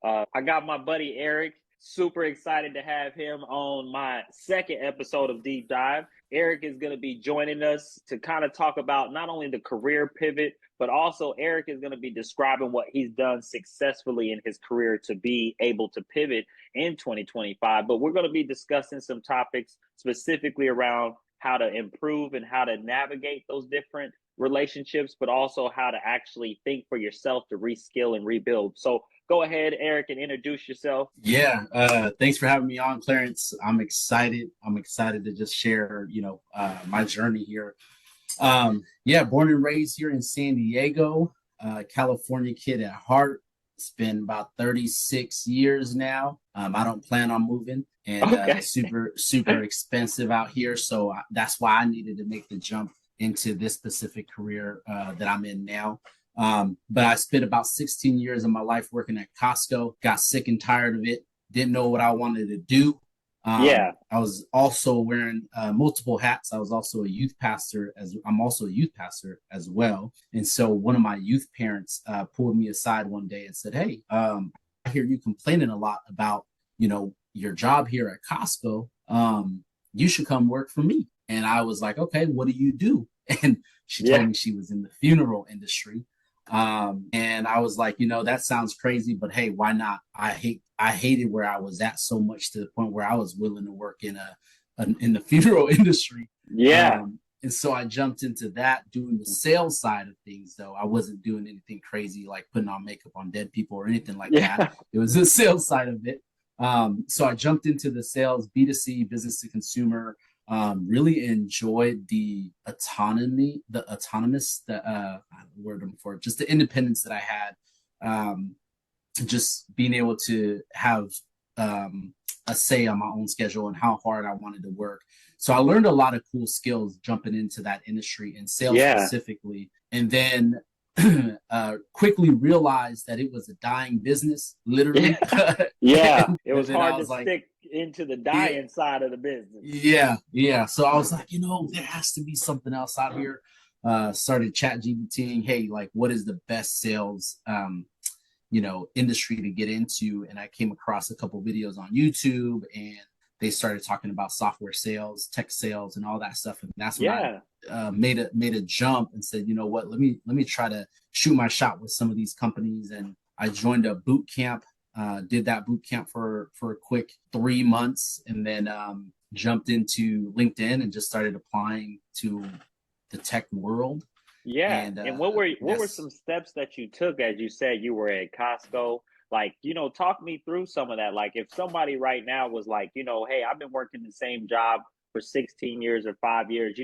I got my buddy Eric. Super excited to have him on my second episode of Deep Dive. Eric is going to be joining us to kind of talk about not only the career pivot, but also Eric is going to be describing what he's done successfully in his career to be able to pivot in 2025. But we're going to be discussing some topics specifically around how to improve and how to navigate those different relationships, but also how to actually think for yourself to reskill and rebuild. So go ahead, Eric, and introduce yourself. Yeah, thanks for having me on, Clarence. I'm excited. I'm excited to just share, my journey here. Yeah, born and raised here in San Diego, California kid at heart. It's been about 36 years now. I don't plan on moving, and Okay. super expensive out here. So that's why I needed to make the jump into this specific career that I'm in now. But I spent about 16 years of my life working at Costco, got sick and tired of it, didn't know what I wanted to do. Yeah. I was also wearing multiple hats. I was also a youth pastor, as I'm also a youth pastor as well. And so one of my youth parents pulled me aside one day and said, "Hey, I hear you complaining a lot about, your job here at Costco. You should come work for me." And I was like, "Okay, what do you do?" And she told me she was in the funeral industry. And I was like, that sounds crazy, but hey, why not? I hated where I was at so much to the point where I was willing to work in the funeral industry. Yeah. And so I jumped into that, doing the sales side of things, though. I wasn't doing anything crazy like putting on makeup on dead people or anything like Yeah. that. It was the sales side of it. So I jumped into the sales, B2C, business to consumer. Really enjoyed the word I'm for, just the independence that I had. Just being able to have a say on my own schedule and how hard I wanted to work. So I learned a lot of cool skills jumping into that industry and sales specifically. And then quickly realized that it was a dying business, literally. Yeah. It And was then I hard to was like, stick into the yeah, dying side of the business. yeah. So I was like, there has to be something else out here. Started chat GBTing, hey, like what is the best sales industry to get into? And I came across a couple videos on YouTube, and they started talking about software sales, tech sales, and all that stuff. And that's when I made a jump and said, you know what, let me try to shoot my shot with some of these companies. And I joined a boot camp, did that boot camp for a quick 3 months, and then jumped into LinkedIn and just started applying to the tech world. Yeah. And what were That's some steps that you took? As you said, you were at Costco. Like, talk me through some of that. Like if somebody right now was like, hey, I've been working the same job for 16 years or 5 years,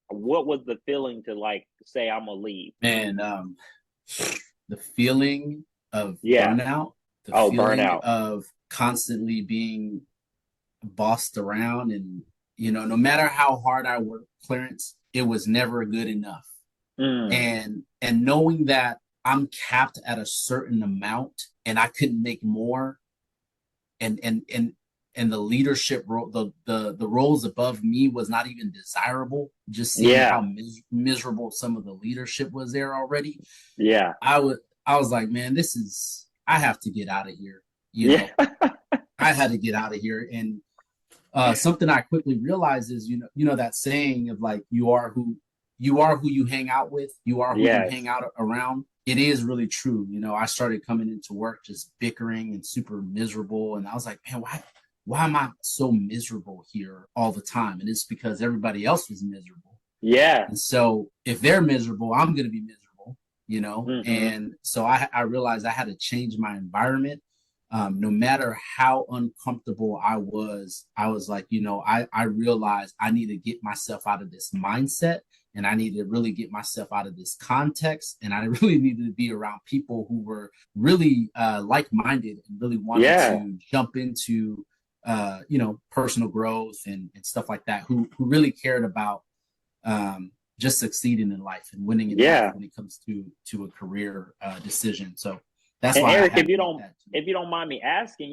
what was the feeling to like say I'm gonna leave? man, the feeling of Yeah. burnout, the Oh, feeling burnout. of constantly being bossed around, and no matter how hard I worked, Clarence, it was never good enough. Mm. And knowing that I'm capped at a certain amount and I couldn't make more, and the leadership role, the roles above me was not even desirable. Just seeing how Yeah. miserable some of the leadership was there already, Yeah. I was like, man, I have to get out of here. You Yeah. know, I had to get out of here. And something I quickly realized is, that saying of like, you are who you hang out with, you are who you hang Yes. out around. It is really true. I started coming into work just bickering and super miserable. And I was like, man, why am I so miserable here all the time? And it's because everybody else was miserable. Yeah. And so if they're miserable, I'm going to be miserable. Mm-hmm. And so I realized I had to change my environment. No matter how uncomfortable I was like, I realized I need to get myself out of this mindset, and I need to really get myself out of this context. And I really needed to be around people who were really like-minded and really wanted Yeah. to jump into, personal growth and stuff like that, who really cared about just succeeding in life and winning in life Yeah. when it comes to a career decision. So that's And why I Eric, had to make that. if you don't mind me asking,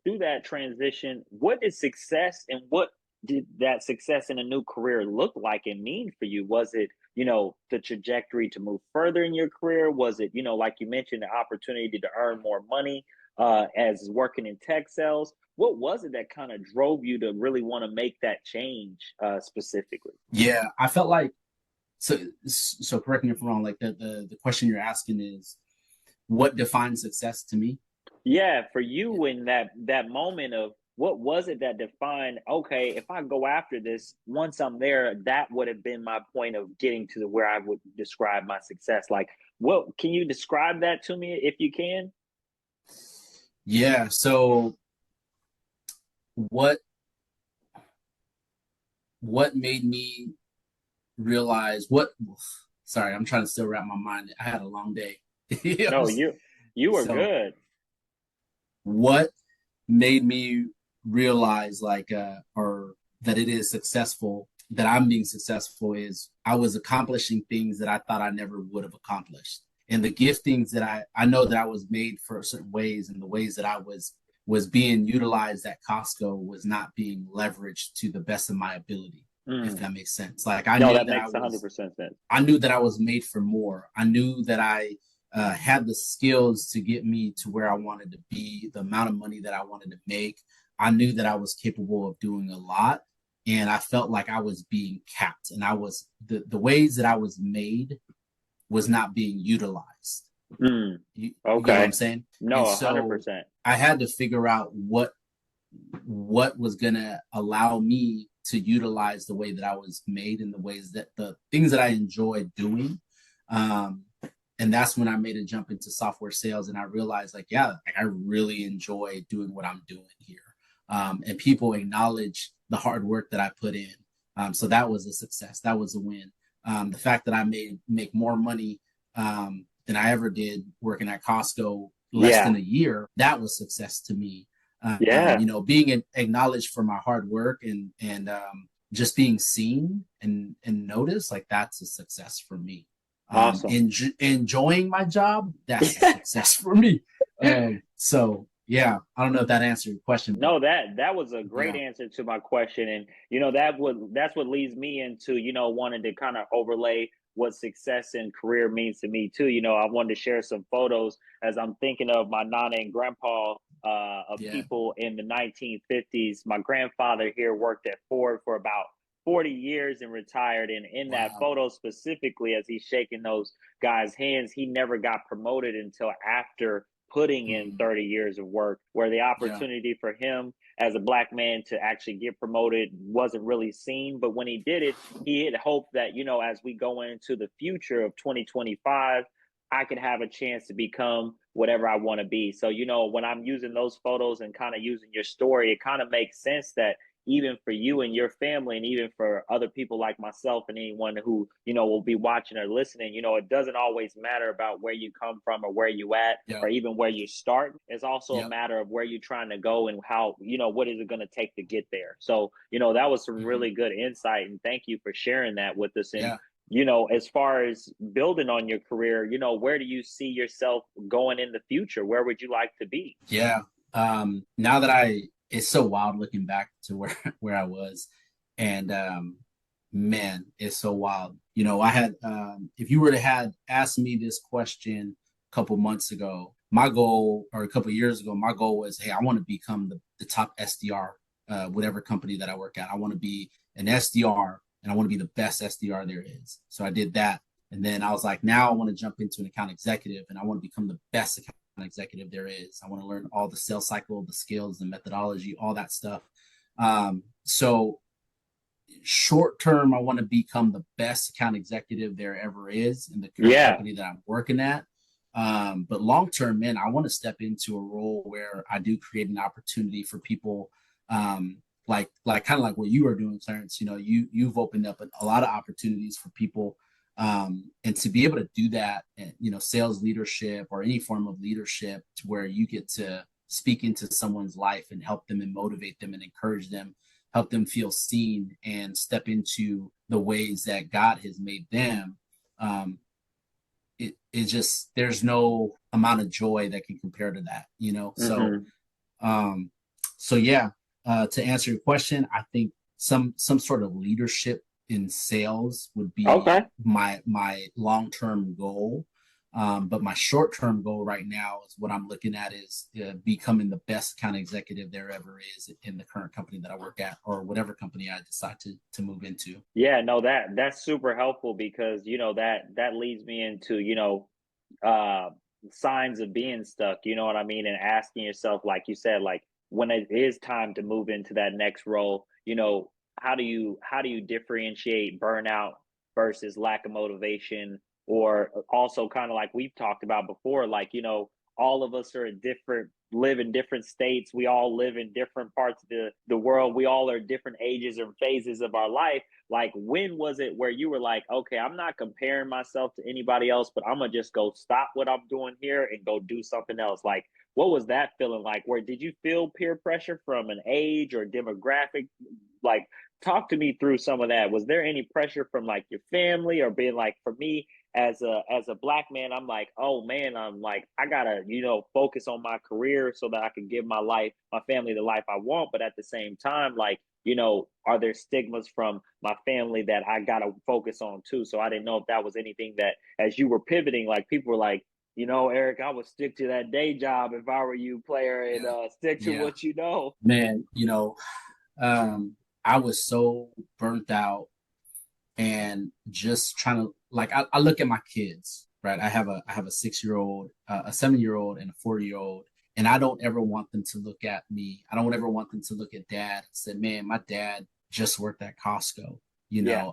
through that transition, what is success and what did that success in a new career look like and mean for you? Was it, the trajectory to move further in your career? Was it, like you mentioned, the opportunity to earn more money? as working in tech sales. What was it that kind of drove you to really want to make that change specifically? Yeah, I felt like so correct me if I'm wrong, like the question you're asking is what defines success to me? Yeah, for Yeah. you in that moment of what was it that defined, okay, if I go after this, once I'm there, that would have been my point of getting to where I would describe my success. Like, what can you describe that to me if you can? Yeah, so what what made me realize what sorry, I'm trying to still wrap my mind. I had a long day. No, you were So good. what made me realize or that it is successful, that I'm being successful, is I was accomplishing things that I thought I never would have accomplished. And the giftings that I know that I was made for certain ways, and the ways that I was being utilized at Costco was not being leveraged to the best of my ability, if Mm. that makes sense. Like No, that makes 100% sense. I knew that I was made for more. I knew that I had the skills to get me to where I wanted to be, the amount of money that I wanted to make. I knew that I was capable of doing a lot, and I felt like I was being capped, and I was the ways that I was made was not being utilized. Mm. You get what I'm Okay. saying? No, And a hundred so percent. I had to figure out what was gonna allow me to utilize the way that I was made, and the ways that the things that I enjoyed doing. Um, and that's when I made a jump into software sales, and I realized, like, yeah, like, I really enjoy doing what I'm doing here. And people acknowledge the hard work that I put in. So that was a success. That was a win. The fact that I made make more money than I ever did working at Costco less Yeah. than a year, that was success to me. Yeah. Being acknowledged for my hard work, and just being seen and noticed, like, that's a success for me. Awesome. Enjoying my job, that's a success for me. And so, yeah, I don't know if that answered your question, but No, that was a great yeah, answer to my question, and that's what leads me into wanting to kind of overlay what success and career means to me too. I wanted to share some photos as I'm thinking of my nana and grandpa of yeah, people in the 1950s. My grandfather here worked at Ford for about 40 years and retired. And in that wow, photo specifically, as he's shaking those guys' hands, he never got promoted until after putting in mm, 30 years of work, where the yeah, opportunity for him as a black man to actually get promoted wasn't really seen. But when he did it, he had hoped that, as we go into the future of 2025, I could have a chance to become whatever I want to be. So, when I'm using those photos and kind of using your story, it kind of makes sense that even for you and your family, and even for other people like myself and anyone who will be watching or listening, it doesn't always matter about where you come from or where you at yeah, or even where you start. It's also a yeah, matter of where you're trying to go and how, what is it going to take to get there. So that was some mm-hmm, really good insight, and thank you for sharing that with us. And yeah, as far as building on your career, where do you see yourself going in the future? Where would you like to be? yeah. Now that it's so wild looking back to where where I was, and man, it's so wild. I had if you were to had asked me this question a couple months ago, my goal, or a couple years ago, my goal was, hey, I want to become the top SDR, whatever company that I work at. I want to be an SDR, and I want to be the best SDR there is. So I did that. And then I was like, now I want to jump into an account executive, and I want to become the best account executive there is. I want to learn all the sales cycle, the skills, the methodology, all that stuff. So short term, I want to become the best account executive there ever is in the current Yeah. company that I'm working at. But long term, man, I want to step into a role where I do create an opportunity for people, like kind of like what you are doing, Clarence. You've opened up a lot of opportunities for people, and to be able to do that, sales leadership or any form of leadership, to where you get to speak into someone's life and help them and motivate them and encourage them, help them feel seen and step into the ways that God has made them. It just, there's no amount of joy that can compare to that. So Mm-hmm. um, so yeah, to answer your question, I think some sort of leadership in sales would be Okay. my long term goal. But my short-term goal right now is what I'm looking at is becoming the best account executive there ever is in the current company that I work at, or whatever company I decide to move into. Yeah, no, that's super helpful because that leads me into uh signs of being stuck, you know what I mean, and asking yourself, like you said, like when it is time to move into that next role, how do you differentiate burnout versus lack of motivation, or also kind of like we've talked about before, like all of us are in different live in different states, we all live in different parts of the world, we all are different ages or phases of our life. Like, when was it where you were like, okay, I'm not comparing myself to anybody else, but I'm gonna just go stop what I'm doing here and go do something else? Like, what was that feeling like? Where did you feel peer pressure from an age or demographic? Like, talk to me through some of that. Was there any pressure from like your family, or being like, for me as a black man, I'm like, oh man, I'm like, I gotta focus on my career so that I can give my family the life I want, but at the same time, like, are there stigmas from my family that I gotta focus on too? So I didn't know if that was anything that, as you were pivoting, like people were like, Eric, I would stick to that day job if I were you, player, and Yeah, stick to yeah, what you know. man. Um, I was so burnt out and just trying to like I look at my kids, right? I have a 6 year old, a 7 year old, and a 4 year old, and I don't ever want them to look at me. I don't ever want them to look at dad and say, "Man, my dad just worked at Costco." Yeah.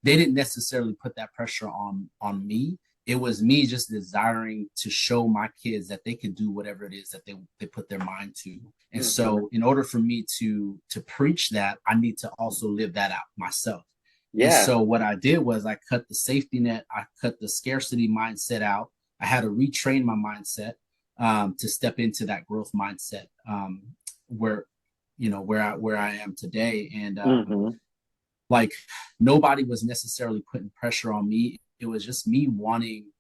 They didn't necessarily put that pressure on me. It was me just desiring to show my kids that they could do whatever it is that they put their mind to. And Hmm. so in order for me to preach that, I need to also live that out myself. And Yeah. so what I did was I cut the safety net, I cut the scarcity mindset out. I had to retrain my mindset to step into that growth mindset, where where I am today. And Hmm. like nobody was necessarily putting pressure on me. It was just me wanting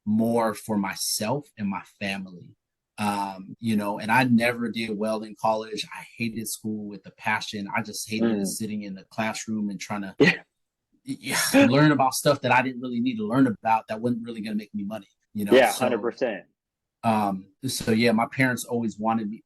more for myself and my family. And I never did well in college. I hated school with a passion. I just hated Mm. sitting in the classroom and trying to Yeah. learn about stuff that I didn't really need to learn about that wasn't really going to make me money, Yeah. So, 100%. so yeah, my parents always wanted me.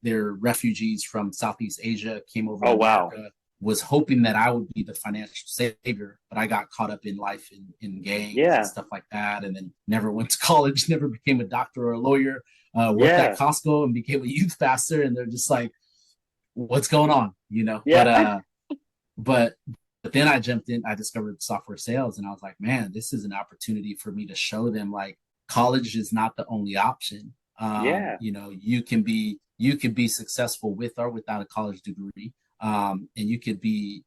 They're refugees from Southeast Asia, came over to Oh wow. America, was hoping that I would be the financial savior, but I got caught up in life in gangs and Yeah. stuff like that, and then never went to college, never became a doctor or a lawyer. Worked at Yeah. Costco and became a youth pastor, and they're just like, "What's going on?" But Yeah. but but then I jumped in, I discovered software sales, and I was like, man, this is an opportunity for me to show them like college is not the only option. Yeah. You can be successful with or without a college degree. And you could be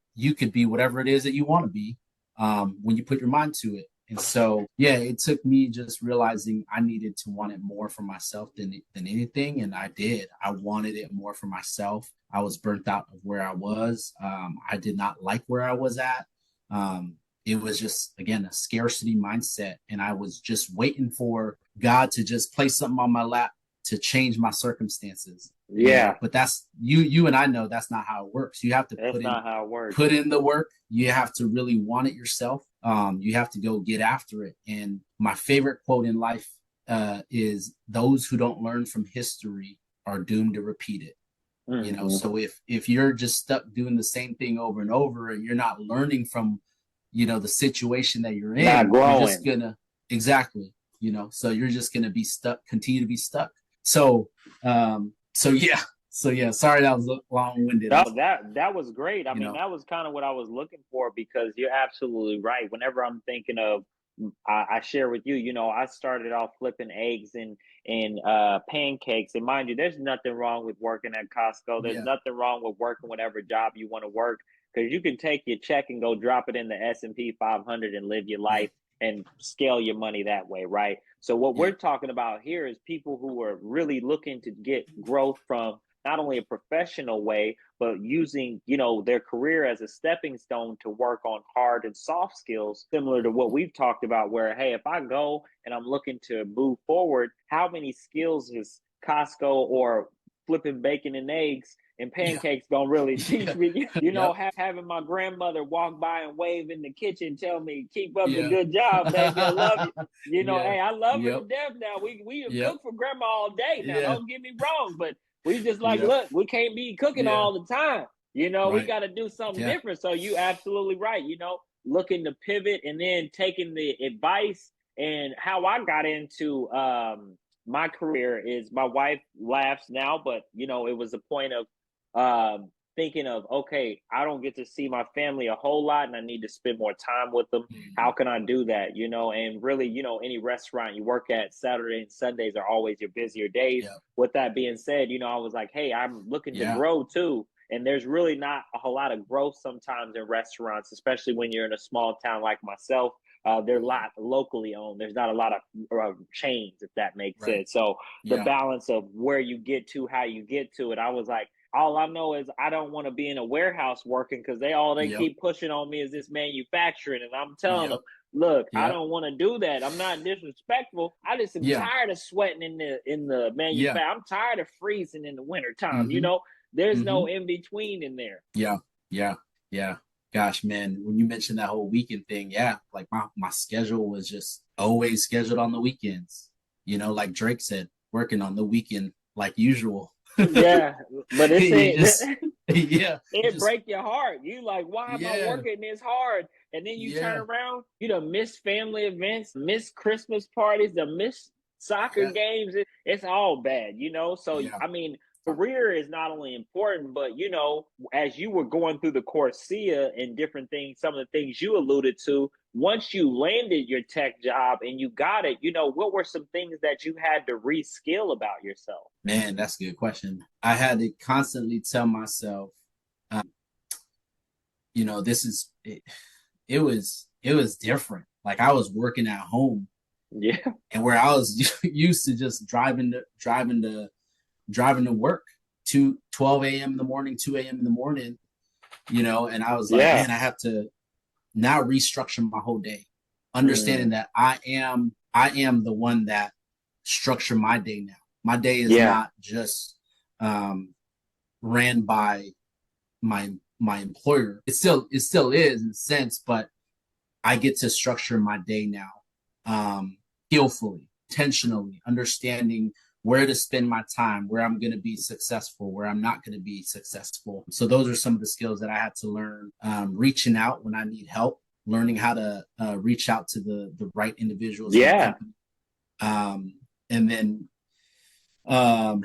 whatever it is that you want to be when you put your mind to it. And so, yeah, it took me just realizing I needed to want it more for myself than anything, and I did. I wanted it more for myself. I was burnt out of where I was. I did not like where I was at. It was just again a scarcity mindset, and I was just waiting for God to just place something on my lap to change my circumstances. Yeah. But that's you and I know that's not how it works. You have to That's put in not how it works. put in the work. You have to really want it yourself. You have to go get after it. And my favorite quote in life is, "Those who don't learn from history are doomed to repeat it." Hmm. So if you're just stuck doing the same thing over and over, and you're not learning from the situation that you're Not in, you're just growing. gonna exactly so you're just gonna be stuck, continue to be stuck. So yeah, sorry that was long-winded. No, that was great. I you mean, know that was kind of what I was looking for, because you're absolutely right. Whenever I'm thinking of, I share with you, I started off flipping eggs and pancakes. And mind you, there's nothing wrong with working at Costco. There's yeah, nothing wrong with working whatever job you want to work, because you can take your check and go drop it in the S&P 500 and live your yeah, life and scale your money that way, right? So what yeah, we're talking about here is people who are really looking to get growth from not only a professional way, but using their career as a stepping stone to work on hard and soft skills, similar to what we've talked about, where, hey, if I go and I'm looking to move forward, how many skills is Costco or flipping bacon and eggs and pancakes gonna really teach me. You know, Yep. having my grandmother walk by and wave in the kitchen, tell me, keep up the Yeah. good job, baby. I love you. You know, Yeah. hey, I love her to Yep. death now. We have Yep. cooked for grandma all day now. Yeah. Don't get me wrong, but we just like, Yep. look, we can't be cooking Yeah. all the time. You know, we Right. got to do something Yeah. different. So you absolutely right. You know, looking to pivot and then taking the advice. And how I got into my career is, my wife laughs now, but you know, it was a point of thinking of, okay, I don't get to see my family a whole lot and I need to spend more time with them. How Mhm. can I do that? You know, and really, you know, any restaurant you work at, Saturday and Sundays are always your busier days. Yep. With that being said, you know, I was like, hey, I'm looking to Yeah. grow too. And there's really not a whole lot of growth sometimes in restaurants, especially when you're in a small town like myself. They're a Mhm. lot locally owned. There's not a lot of chains, if that makes Right. sense. So the Yeah. balance of where you get to, how you get to it, I was like, all I know is I don't want to be in a warehouse working, because they Yep. keep pushing on me is this manufacturing, and I'm telling them, Yep. look, I Yep. don't want to do that. I'm not disrespectful. I just am Yeah. tired of sweating in the Yeah. manufacturing. I'm tired of freezing in the wintertime. You Mm-hmm. know, there's no Mm-hmm. in between in there. Yeah. Yeah. Yeah. Gosh, man, when you mentioned that whole weekend thing, yeah, like my schedule was just always scheduled on the weekends. You know, like Drake said, working on the weekend like usual. Yeah, but it's You it. just, yeah, you It just, break your heart. You like, why am I yeah, working this hard? And then you turn yeah, around, you done miss family events, miss Christmas parties, the miss soccer yeah, games. It's all bad, you know. So yeah, I mean, career is not only important, but you know, as you were going through the Corsia and different things, some of the things you alluded to, once you landed your tech job and you got it, you know, what were some things that you had to reskill about yourself? man, that's a good question. I had to constantly tell myself, um, you know, this is it, it was different. Like I was working at home, Yeah, and where I was used to just driving to work to 12 a.m. in the morning, 2 a.m. in the morning, you know, and I was like, yeah, man, I have to now restructure my whole day, understanding mm, that I am the one that structure my day now. My day is yeah, not just um, ran by my employer. It still is in a sense, but I get to structure my day now, skillfully, intentionally, understanding where to spend my time, where I'm going to be successful, where I'm not going to be successful. So those are some of the skills that I had to learn. Reaching out when I need help, learning how to reach out to the right individuals in the yeah, company, and then um,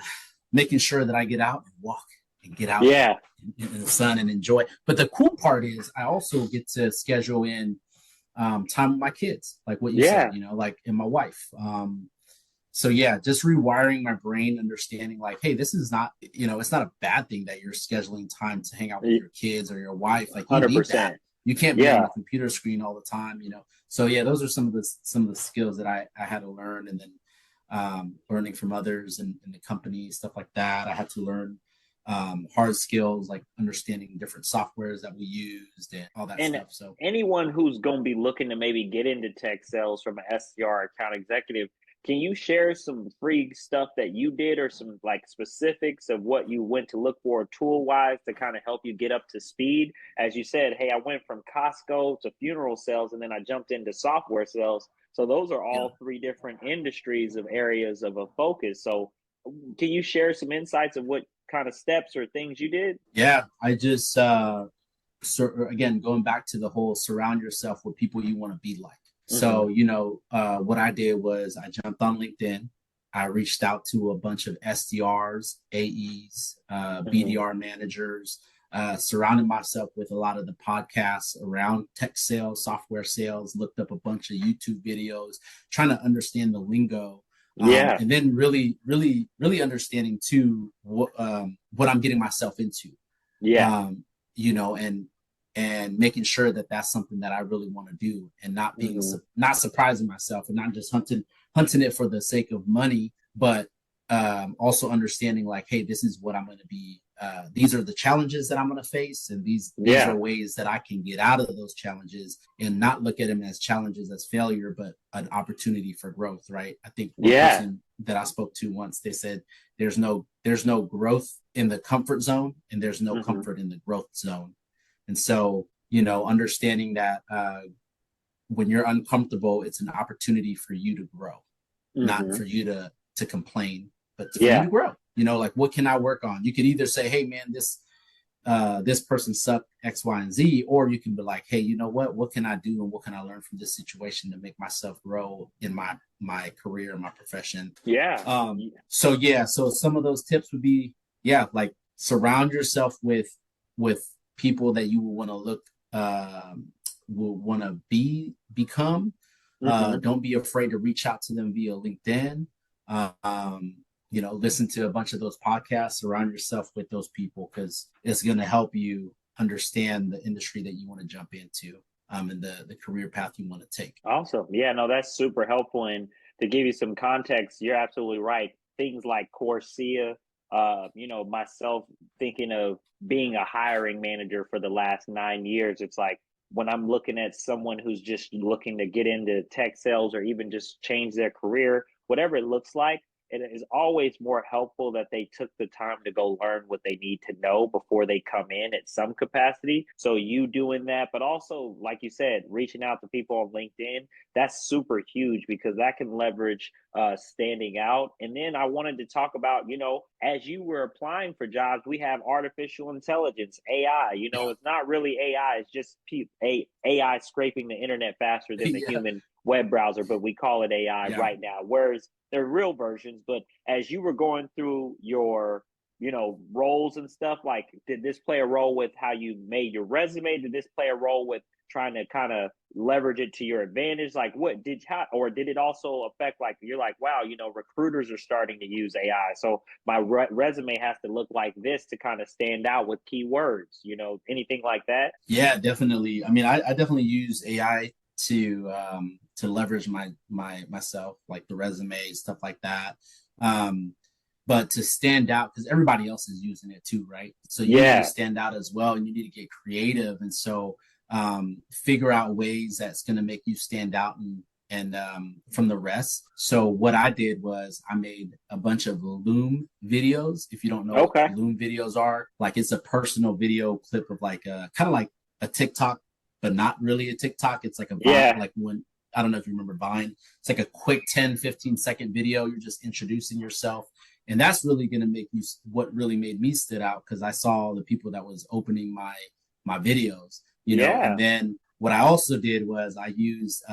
making sure that I get out and walk and get out yeah. in the sun and enjoy. But the cool part is I also get to schedule in time with my kids, like what you said, Yeah, you know, like and my wife. So yeah, just rewiring my brain, understanding like, hey, this is not, you know, it's not a bad thing that you're scheduling time to hang out with your kids or your wife. Like you need that. 100%. You can't be on Yeah. the computer screen all the time, you know. So yeah, those are some of the skills that I had to learn, and then learning from others and in the company, stuff like that. I had to learn hard skills like understanding different softwares that we used and all that And stuff. So anyone who's going to be looking to maybe get into tech sales from an SDR account executive, can you share some free stuff that you did, or some like specifics of what you went to look for tool wise to kind of help you get up to speed? As you said, hey, I went from Costco to funeral sales and then I jumped into software sales. So those are yeah, all three different industries of areas of a focus. So can you share some insights of what kind of steps or things you did? yeah, I just so again, going back to the whole surround yourself with people you want to be like. Mm-hmm. So, you know, what I did was I jumped on LinkedIn. I reached out to a bunch of SDRs, AEs, Mm-hmm. BDR managers, surrounded myself with a lot of the podcasts around tech sales, software sales, looked up a bunch of YouTube videos, trying to understand the lingo. Yeah. And then really, really, really understanding too what I'm getting myself into. Yeah. Um, you know, and making sure that that's something that I really want to do, and not being Mm-hmm. not surprising myself, and not just hunting it for the sake of money, but also understanding like, hey, this is what I'm going to be. These are the challenges that I'm going to face, and these are Yeah. ways that I can get out of those challenges, and not look at them as challenges as failure, but an opportunity for growth. Right? I think one Yeah. person that I spoke to once, they said, "There's no there's no growth in the comfort zone and there's no Mm-hmm. comfort in the growth zone. And so, understanding that when you're uncomfortable, it's an opportunity for you to grow, not Mm-hmm. for you to complain, but for you Yeah. to grow. Like, what can I work on? You could either say, hey man, this person sucked X, Y, and Z, or you can be like, hey, you know what can I do and what can I learn from this situation to make myself grow in my career, my profession. Yeah. So some of those tips would be, like, surround yourself with people that you will want to will want to become. Mm-hmm. Don't be afraid to reach out to them via LinkedIn. Listen to a bunch of those podcasts, surround yourself with those people, because it's going to help you understand the industry that you want to jump into, and the career path you want to take. Awesome. Yeah, no, that's super helpful. And to give you some context, you're absolutely right. Things like Coursera, myself thinking of being a hiring manager for the last 9 years, it's like when I'm looking at someone who's just looking to get into tech sales or even just change their career, whatever it looks like, it is always more helpful that they took the time to go learn what they need to know before they come in at some capacity. So you doing that, but also, like you said, reaching out to people on LinkedIn, that's super huge because that can leverage standing out. And then I wanted to talk about, as you were applying for jobs, we have artificial intelligence, AI. Yeah. It's not really AI, it's just AI scraping the internet faster than the Yeah. human web browser, but we call it AI Yeah. right now. Whereas they're real versions. But as you were going through your roles and stuff, like, did this play a role with how you made your resume? Did this play a role with trying to kind of leverage it to your advantage? Like, what did how, or did it also affect, like, you're like, wow, recruiters are starting to use AI, so my resume has to look like this to kind of stand out with keywords, anything like that? Yeah, definitely. I mean, I definitely use AI to leverage myself, like the resume, stuff like that. But to stand out, because everybody else is using it too, right? So you need to Yeah. stand out as well, and you need to get creative. And so figure out ways that's going to make you stand out and from the rest. So what I did was I made a bunch of Loom videos. If you don't know what Okay. Loom videos are, like, it's a personal video clip of like kind of like a TikTok, but not really a TikTok. It's like a Vine, Yeah. like when, I don't know if you remember Vine. It's like a quick 10-15 second video. You're just introducing yourself. And that's really going to make you, what really made me stood out, because I saw the people that was opening my videos, and Yeah. then what I also did was I used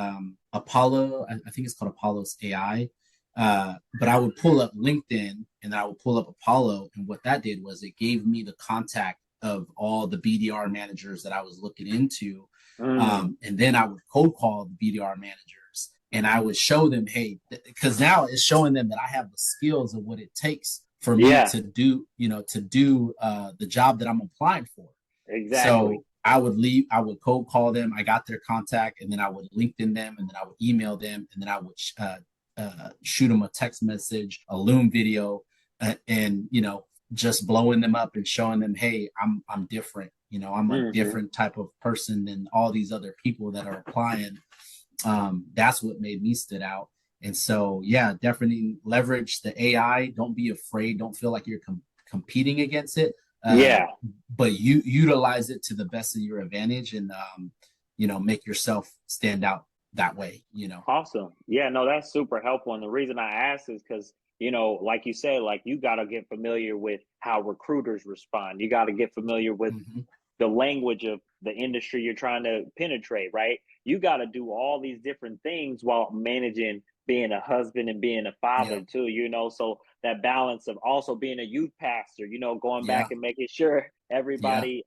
Apollo. I think it's called Apollo's AI. But I would pull up LinkedIn and then I would pull up Apollo. And what that did was it gave me the contact of all the BDR managers that I was looking into. Mm. And then I would cold call the BDR managers and I would show them, hey, because now it's showing them that I have the skills of what it takes for me Yeah. to do, the job that I'm applying for. Exactly. So I would cold call them. I got their contact, and then I would LinkedIn them, and then I would email them, and then I would shoot them a text message, a Loom video, and just blowing them up and showing them, hey, I'm different. I'm a Mm-hmm. different type of person than all these other people that are applying. That's what made me stood out. And so, yeah, definitely leverage the AI. Don't be afraid. Don't feel like you're competing against it. Yeah. But you utilize it to the best of your advantage, and make yourself stand out that way. Awesome. Yeah, no, that's super helpful. And the reason I asked is because, like you said, like, you got to get familiar with how recruiters respond. You got to get familiar with Mm-hmm. the language of the industry you're trying to penetrate, right? You got to do all these different things while managing being a husband and being a father Yeah. too, so that balance of also being a youth pastor, going back Yeah. and making sure Yeah. everybody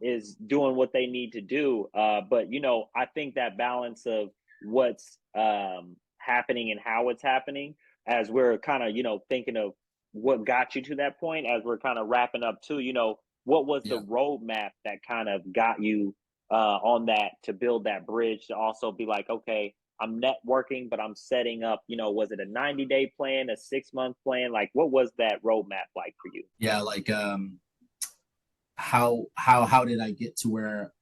is doing what they need to do. But I think that balance of what's happening and how it's happening, as we're kind of thinking of what got you to that point, as we're kind of wrapping up too, what was the Yeah. roadmap that kind of got you on that, to build that bridge, to also be like, okay, I'm networking, but I'm setting up, was it a 90-day plan, a 6-month plan? Like, what was that roadmap like for you? Yeah. Like, how did I get to where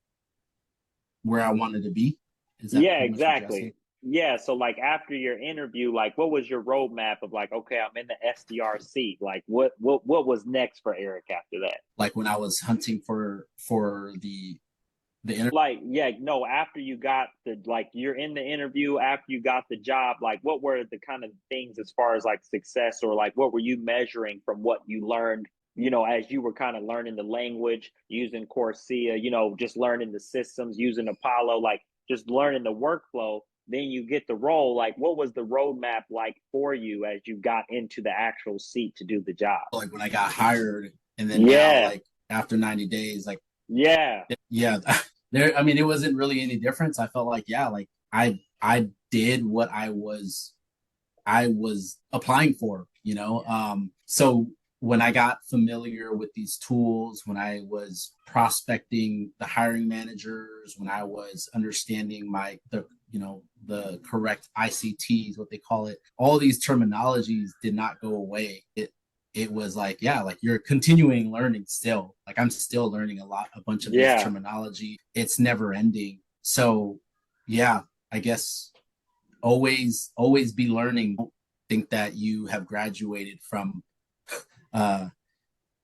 I wanted to be? Is that Yeah, pretty much what you're exactly. asking? yeah, so like after your interview, like what was your roadmap of like, okay, I'm in the SDR seat. Like what was next for Eric after that? Like when I was hunting for the interview. Like, yeah, no, after you got the like you're in the interview, after you got the job, like what were the kind of things as far as like success, or like what were you measuring from what you learned, as you were kind of learning the language, using Coursera, just learning the systems, using Apollo, like just learning the workflow. Then you get the role. Like, what was the roadmap like for you as you got into the actual seat to do the job? Like when I got hired, and then now Yeah, like after 90 days, like yeah, yeah, there. I mean, it wasn't really any difference. I felt like yeah, like I did what I was applying for, So when I got familiar with these tools, when I was prospecting the hiring managers, when I was understanding the correct ICTs, what they call it, all these terminologies did not go away. It was like, yeah, like you're continuing learning still. Like I'm still learning a bunch of this yeah. terminology. It's never ending. So yeah, I guess always be learning. Don't think that you have graduated from uh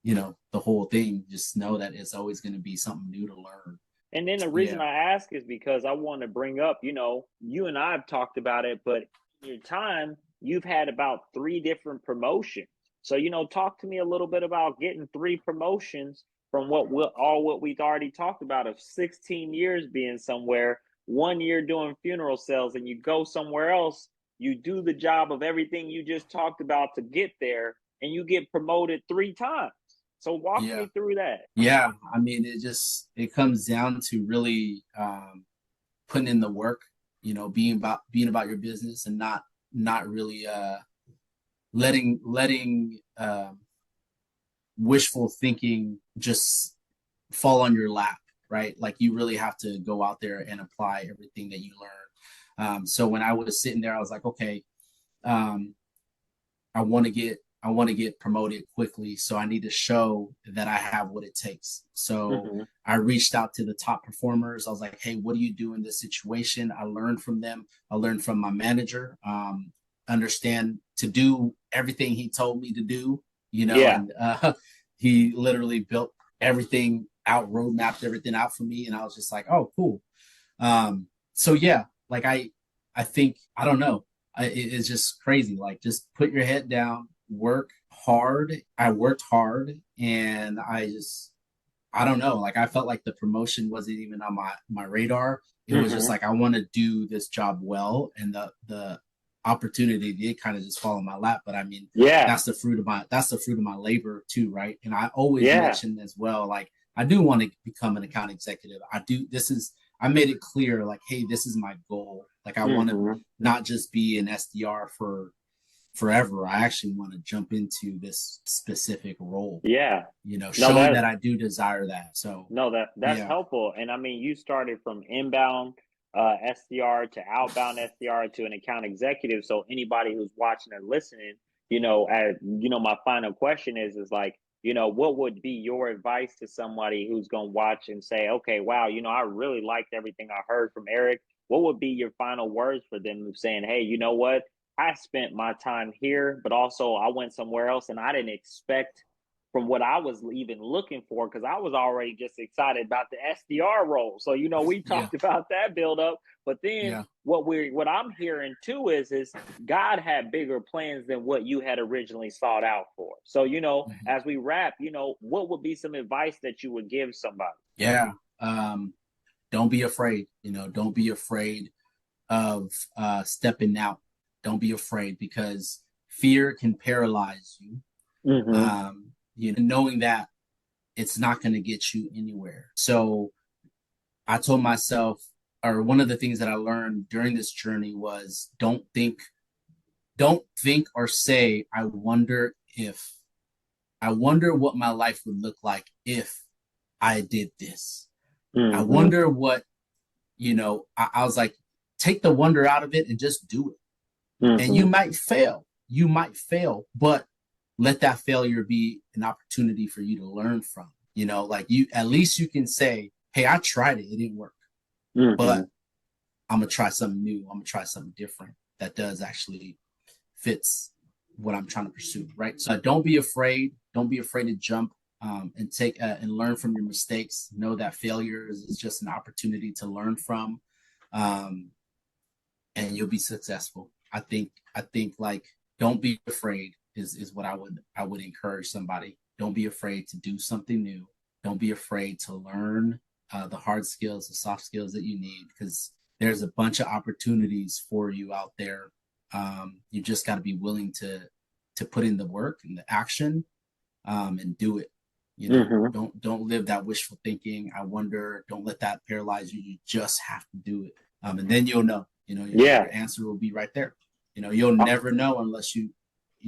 the whole thing. Just know that it's always going to be something new to learn. And then the reason Yeah. I ask is because I want to bring up, you and I have talked about it, but in your time, you've had about three different promotions. So, talk to me a little bit about getting three promotions from what we've already talked about of 16 years being somewhere, 1 year doing funeral sales, and you go somewhere else, you do the job of everything you just talked about to get there, and you get promoted three times. So walk Yeah. me through that. Yeah. I mean, it comes down to really putting in the work, being about your business, and not really letting wishful thinking just fall on your lap, right? Like you really have to go out there and apply everything that you learn. So when I was sitting there, I was like, okay, um, I want to get promoted quickly, so I need to show that I have what it takes. So Mm-hmm. I reached out to the top performers. I was like, hey, what do you do in this situation? I learned from them. I learned from my manager. Understand to do everything he told me to do, Yeah. and he literally built everything out, roadmapped everything out for me, and I was just like, oh, cool. So yeah, like I think I don't know. It's just crazy. Like just put your head down, work hard. I worked hard, and I don't know. Like I felt like the promotion wasn't even on my radar. It was just Mm-hmm. like I want to do this job well, and the opportunity did kind of just fall in my lap. But I mean, Yeah. that's the fruit of my labor too, right? And I always Yeah. mention as well, like I do want to become an account executive. I do. I made it clear, like, hey, this is my goal. Like I want to Mm-hmm. not just be an SDR for forever. I actually want to jump into this specific role, Yeah. No, showing that that I do desire that. So no, that's yeah, helpful. And I mean, you started from inbound SDR to outbound SDR to an account executive. So anybody who's watching or listening, as my final question is like, what would be your advice to somebody who's going to watch and say, okay, wow, I really liked everything I heard from Eric. What would be your final words for them saying, hey, you know what? I spent my time here, but also I went somewhere else and I didn't expect from what I was even looking for, because I was already just excited about the SDR role. So we yeah, talked about that build up, but then yeah, what I'm hearing too is God had bigger plans than what you had originally sought out for. So mhm. as we wrap, what would be some advice that you would give somebody? Yeah. Don't be afraid. Don't be afraid of stepping out. Don't be afraid because fear can paralyze you. Mm-hmm. Knowing that it's not going to get you anywhere. So I told myself, or one of the things that I learned during this journey was don't think or say, I wonder what my life would look like if I did this. I Mm-hmm. wonder what, I was like, take the wonder out of it and just do it. And you Mm-hmm. might fail. You might fail, but let that failure be an opportunity for you to learn from. Like at least you can say, hey, I tried it. It didn't work. Mm-hmm. But I'm gonna try something new. I'm gonna try something different that does actually fits what I'm trying to pursue, right? So don't be afraid. Don't be afraid to jump and take and learn from your mistakes. Know that failure is just an opportunity to learn from, um, and you'll be successful. I think like don't be afraid is what I would encourage somebody. Don't be afraid to do something new. Don't be afraid to learn the hard skills, the soft skills that you need, because there's a bunch of opportunities for you out there. You just got to be willing to put in the work and the action, and do it. You know, Mm-hmm. don't live that wishful thinking. I wonder. Don't let that paralyze you. You just have to do it, and then you'll know. You know, Yeah. your answer will be right there. You know, you'll never know unless you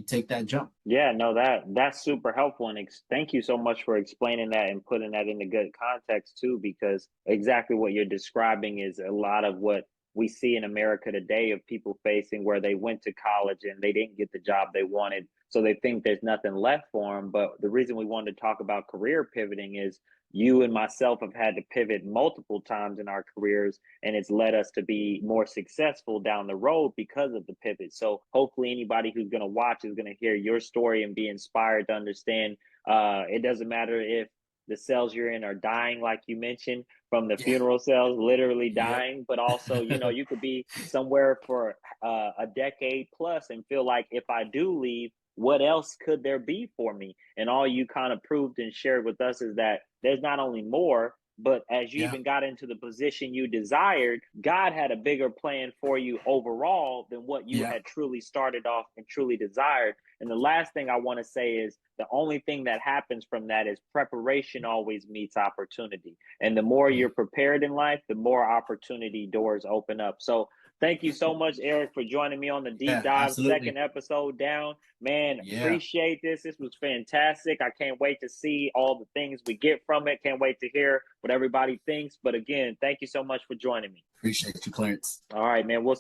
take that jump. Yeah, no, that's super helpful, and thank you so much for explaining that and putting that into good context too, because exactly what you're describing is a lot of what we see in America today of people facing where they went to college and they didn't get the job they wanted, so they think there's nothing left for them. But the reason we wanted to talk about career pivoting is you and myself have had to pivot multiple times in our careers, and it's led us to be more successful down the road because of the pivot. So hopefully anybody who's going to watch is going to hear your story and be inspired to understand it doesn't matter if the cells you're in are dying, like you mentioned, from the Yeah. funeral cells literally Yep. dying, but also, you could be somewhere for a decade plus and feel like, if I do leave, what else could there be for me? And all you kind of proved and shared with us is that there's not only more, but as you Yeah. even got into the position you desired, God had a bigger plan for you overall than what you Yeah. had truly started off and truly desired. And the last thing I want to say is the only thing that happens from that is preparation always meets opportunity. And the more Yeah. you're prepared in life, the more opportunity doors open up. So thank you so much, Eric, for joining me on the deep Yeah. dive second Absolutely. episode down. Man, Yeah. appreciate this. This was fantastic. I can't wait to see all the things we get from it. Can't wait to hear what everybody thinks. But again, thank you so much for joining me. Appreciate you, Clarence. All right, man. We'll